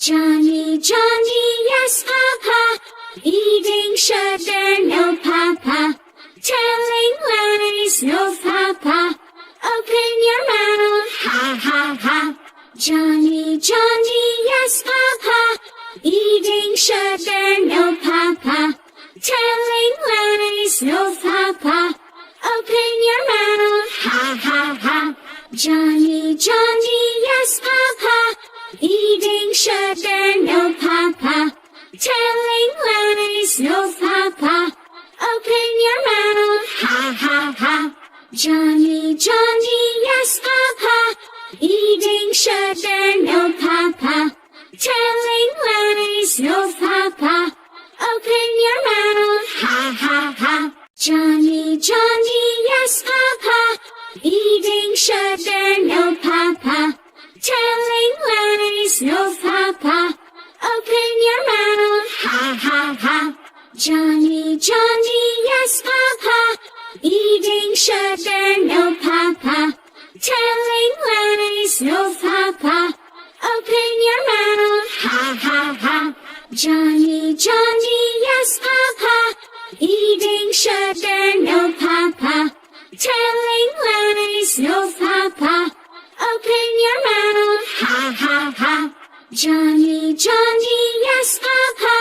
Johnny, Johnny, yes, Papa. Eating sugar, no, Papa. Telling lies, no, Papa. Open your mouth, ha, ha, ha. Johnny, Johnny, yes, Papa. Eating sugar, no, Papa. Telling lies, no, Papa. Open your mouth, ha, ha, ha. Johnny, Johnny, yes, Papa. Eating sugar, no, Papa. Telling lies, no, Papa. Open your mouth, ha, ha, ha. Johnny, Johnny, yes, Papa. Eating sugar, no, Papa. Telling lies, no, Papa. Open your mouth, ha, ha, ha. Johnny, Johnny, yes, Papa. Eating sugar, no, Papa. Telling lies, no, Papa. Open your mouth, ha, ha, ha. Johnny, Johnny, yes, Papa. Eating sugar, no, Papa. Telling lies, no, Papa. Open your mouth, ha, ha, ha. Johnny, Johnny, yes, Papa. Eating sugar, no, Papa. Telling lies, no, Papa. Open your mouth, ha, ha, ha. Johnny, Johnny, yes, Papa.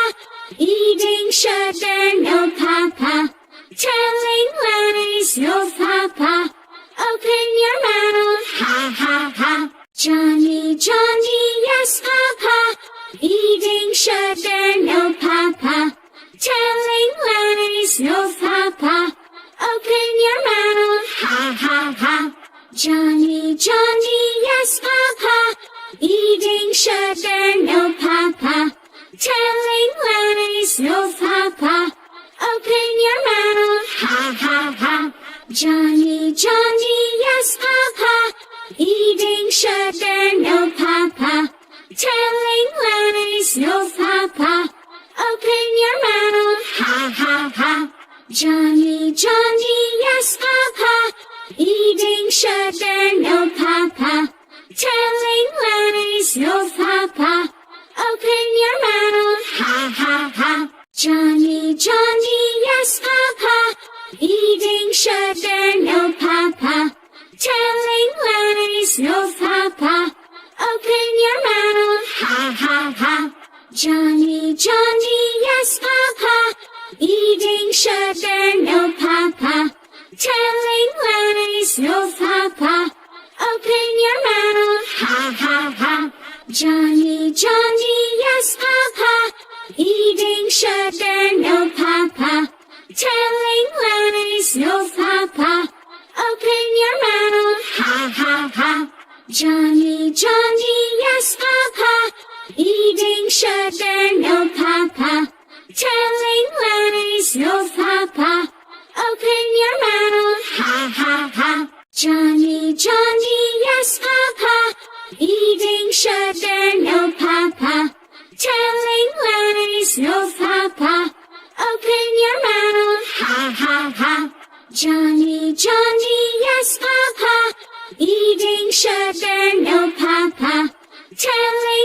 Eating sugar, no, Papa. Telling lies, no, Papa. Open your mouth, ha, ha, ha. Johnny, Johnny, yes, Papa. Eating sugar, no, Papa. Telling lies, no, Papa. Open your mouth, ha, ha, ha. Johnny, Johnny, yes, Papa. Eating sugar, no, Papa. Telling lies, no, Papa. Open your mouth, ha, ha, ha. Johnny, Johnny, yes, Papa. Eating sugar, no, Papa. Telling lies, no, Papa. Open your mouth, ha, ha, ha. Johnny, Johnny, yes, Papa. Eating sugar, no, Papa. Telling lies, no, Papa. Open your mouth, ha, ha, ha. Johnny, Johnny, yes, Papa. Eating sugar, no, Papa. Telling lies, no, Papa. Open your mouth, ha, ha, ha. Johnny, Johnny, yes, Papa. Eating sugar, no, Papa. Telling lies, no, Papa. Open your mouth, ha, ha, ha. Johnny, Johnny, yes, Papa. Eating sugar, no, Papa. Telling lies, no, Papa. Open your mouth, ha, ha, ha. Johnny, Johnny, yes, Papa. Eating sugar, no, Papa. Telling lies, no, Papa. Open your mouth, ha, ha, ha. Johnny, Johnny, yes, Papa. Eating sugar, no, Papa. Telling lies, no, Papa. Open your mouth, ha, ha, ha. Johnny, Johnny, yes, Papa. Eating sugar, no, Papa. Telling lies, no, Papa. Open your mouth, ha, ha, ha. Johnny, Johnny, yes, Papa. Eating sugar, no, Papa. Telling lies, no, Papa. Open your mouth, ha, ha, ha. Johnny, Johnny, yes, Papa. Eating sugar, no, Papa. Telling lies, no, Papa. Open your mouth, ha, ha, ha. Johnny, Johnny, yes, Papa. Eating sugar, no, Papa. Telling lies, no, Papa. Open your mouth, ha, ha, ha. Johnny, Johnny, yes, Papa. Telling lies, no, Papa. Open your mouth, ha, ha, ha. Johnny, Johnny, yes, Papa. Eating sugar, no, Papa. Telling